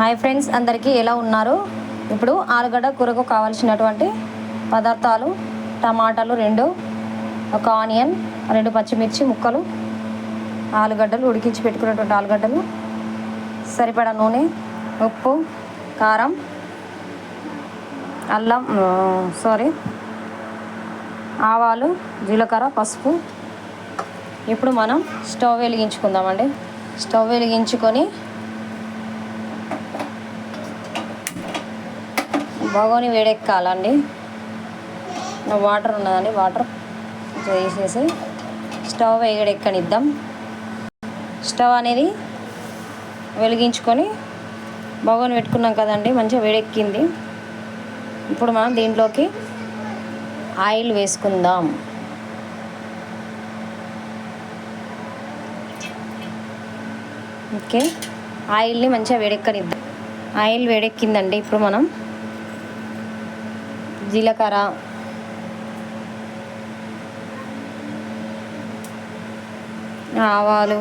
Hi friends, అందరికీ ఎలా ఉన్నారు? ఇప్పుడు ఆలుగడ్డ కూరకు కావాల్సినటువంటి పదార్థాలు: టమాటాలు 2, ఒక ఆనియన్, 2 పచ్చిమిర్చి ముక్కలు, ఆలుగడ్డలు ఉడికించి పెట్టుకున్నటువంటి ఆలుగడ్డలు, సరిపడా నూనె, ఉప్పు, కారం, ఆవాలు, జీలకర్ర, పసుపు. ఇప్పుడు మనం స్టవ్ వెలిగించుకుందామండి. స్టవ్ వెలిగించుకొని బగోని వేడెక్కాలండి. వాటర్ ఉన్నదండి, వాటర్ వేసేసి స్టవ్ వేడెక్కనిద్దాం. స్టవ్ అనేది వెలిగించుకొని బగోని పెట్టుకున్నాం కదండి, మంచిగా వేడెక్కింది. ఇప్పుడు మనం దీంట్లోకి ఆయిల్ వేసుకుందాం. ఓకే, ఆయిల్ని మంచిగా వేడెక్కనిద్దాం. ఆయిల్ వేడెక్కిందండి. ఇప్పుడు మనం జీలకర్ర, ఆవాలు,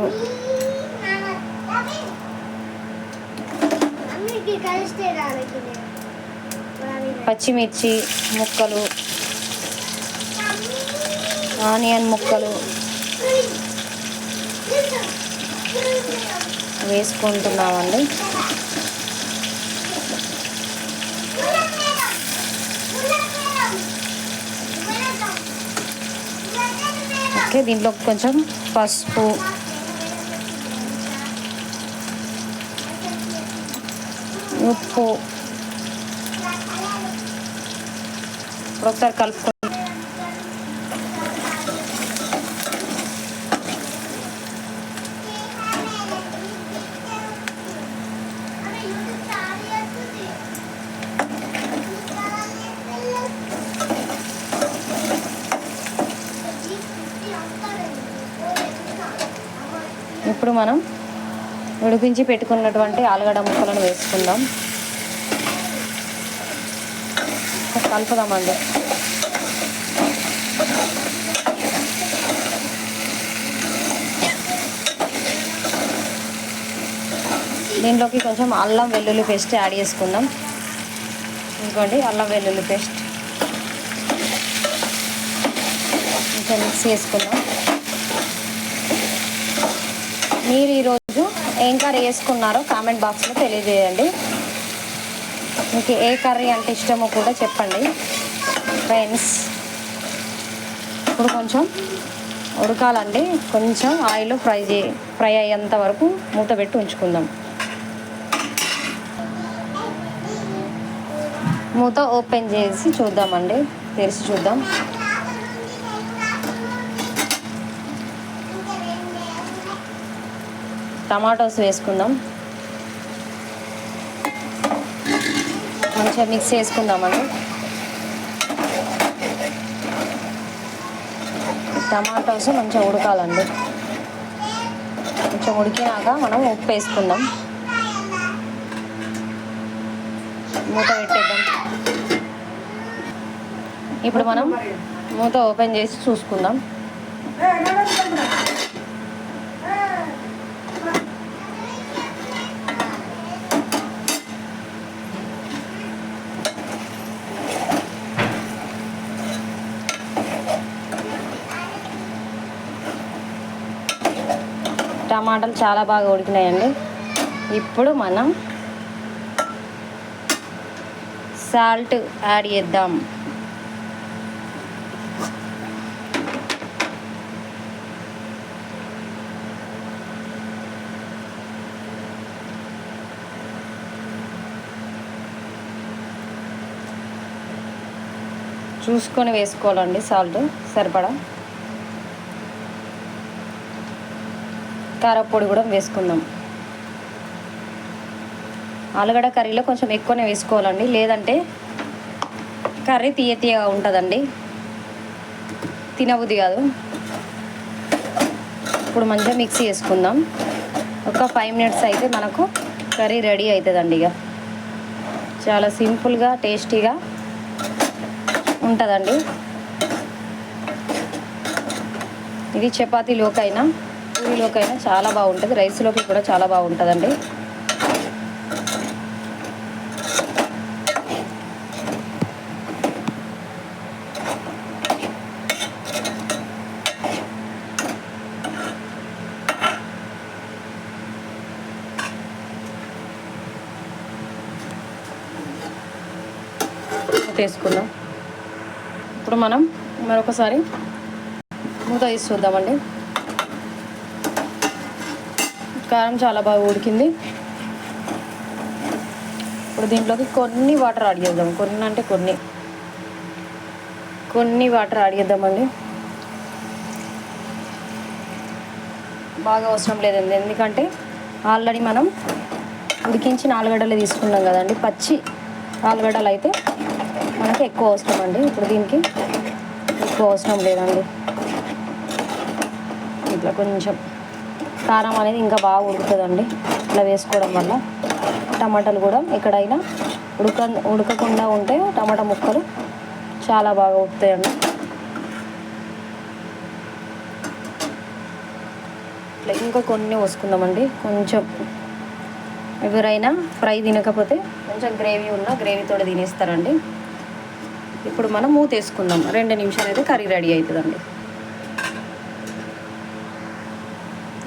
పచ్చిమిర్చి ముక్కలు, ఆనియన్ ముక్కలు వేసుకుంటున్నామండి. ఓకే, దీంట్లో కొంచెం పసుపు, ఉప్పు ఒకసారి కలుపుకొని ఇప్పుడు మనం ఉడికించి పెట్టుకున్నటువంటి ఆలుగడ్డ ముక్కలను వేసుకుందాం. కలుపుదామండి. దీంట్లోకి కొంచెం అల్లం వెల్లుల్లి పేస్ట్ యాడ్ చేసుకుందాం. ఇంకోండి, అల్లం వెల్లుల్లి పేస్ట్ కొంచెం మిక్స్ చేసుకుందాం. మీరు ఈరోజు ఏం కర్రీ వేసుకున్నారో కామెంట్ బాక్స్లో తెలియజేయండి. మీకు ఏ కర్రీ అంటే ఇష్టమో కూడా చెప్పండి ఫ్రెండ్స్. ఇప్పుడు కొంచెం ఉడకాలండి. కొంచెం ఆయిల్ ఫ్రై అయ్యేంత వరకు మూత పెట్టి ఉంచుకుందాం. మూత ఓపెన్ చేసి చూద్దామండి, తెరిచి చూద్దాం. టమాటోస్ వేసుకుందాం. మంచిగా మిక్స్ చేసుకుందామండి. టమాటోస్ మంచిగా ఉడకాలండి. కొంచెం ఉడికినాక మనం ఉప్పు వేసుకుందాం. మూత పెట్టేద్దాం. ఇప్పుడు మనం మూత ఓపెన్ చేసి చూసుకుందాం. టమాటాలు చాలా బాగా ఉడికినాయండి. ఇప్పుడు మనం సాల్ట్ యాడ్ చేద్దాం. చూసుకొని వేసుకోవాలండి సాల్ట్ సరిపడా. కారపొడి కూడా వేసుకుందాం. ఆలుగడ్డ కర్రీలో కొంచెం ఎక్కువనే వేసుకోవాలండి, లేదంటే కర్రీ తీయగా ఉంటుందండి, తినబుద్ధి కాదు. ఇప్పుడు మంచిగా మిక్స్ చేసుకుందాం. ఒక 5 మినిట్స్ అయితే మనకు కర్రీ రెడీ అవుతుందండి. ఇక చాలా సింపుల్గా టేస్టీగా ఉంటుందండి. ఇది చపాతీలోకైనా పూరీలోకైనా చాలా బాగుంటుంది, రైస్లోకి కూడా చాలా బాగుంటుందండి. మూత వేసుకుందాం. ఇప్పుడు మనం మరొకసారి మూత తీసి చూద్దామండి. కారం చాలా బాగా ఉడికింది. ఇప్పుడు దీంట్లోకి కొన్ని వాటర్ యాడ్ చేద్దాం. కొన్ని అంటే కొన్ని వాటర్ యాడ్ చేద్దామండి. బాగా అవసరం లేదండి, ఎందుకంటే ఆల్రెడీ మనం ఉడికించిన ఆలుగడ్డలు తీసుకున్నాం కదండి. పచ్చి ఆలుగడ్డలు అయితే మనకి ఎక్కువ అవసరం అండి. ఇప్పుడు దీనికి ఎక్కువ అవసరం లేదండి. ఇట్లా కొంచెం కారం అనేది ఇంకా బాగా ఉడుకుతుందండి ఇట్లా వేసుకోవడం వల్ల. టమాటాలు కూడా ఎక్కడైనా ఉడకకుండా ఉంటే టమాటా ముక్కలు చాలా బాగా ఉడుకుతాయండి. ఇట్లా ఇంకా కొన్ని పోసుకుందామండి. కొంచెం ఎవరైనా ఫ్రై తినకపోతే కొంచెం గ్రేవీ ఉన్న గ్రేవీతో తినేస్తారండి. ఇప్పుడు మనం మూత వేసుకుందాం. 2 నిమిషాలు అయితే కర్రీ రెడీ అవుతుందండి.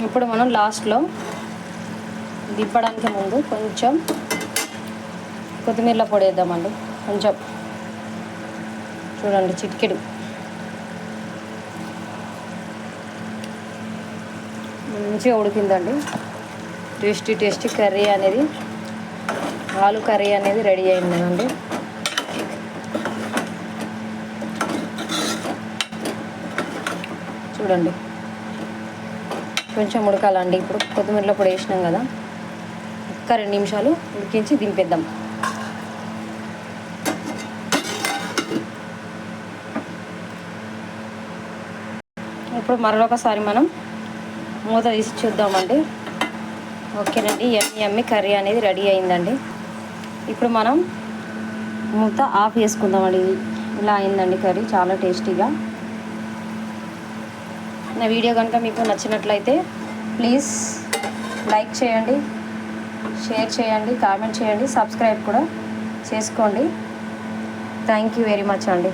ఇప్పుడు మనం లాస్ట్లో దింపడానికి ముందు కొంచెం కొత్తిమీర పొడి వేద్దామండి. కొంచెం చూడండి, చిటికెడు. మంచిగా ఉడికిందండి. టేస్టీ కర్రీ అనేది, ఆలు కర్రీ అనేది రెడీ అయిందండి. చూడండి, కొంచెం ఉడకాలండి. ఇప్పుడు కొత్తిమీరలో పొడి వేసినాం కదా, ఒక్క 2 నిమిషాలు ఉడికించి దింపేద్దాం. ఇప్పుడు మరొకసారి మనం మూత తీసి చూద్దామండి. ఓకేనండి, యమ్మీ కర్రీ అనేది రెడీ అయిందండి. ఇప్పుడు మనం మూత ఆఫ్ చేసుకుందామండి. ఇలా అయిందండి కర్రీ, చాలా టేస్టీగా. నా వీడియో కనుక మీకు నచ్చినట్లయితే ప్లీజ్ లైక్ చేయండి, షేర్ చేయండి, కామెంట్ చేయండి, సబ్స్క్రైబ్ కూడా చేసుకోండి. థ్యాంక్ యూ వెరీ మచ్ అండి.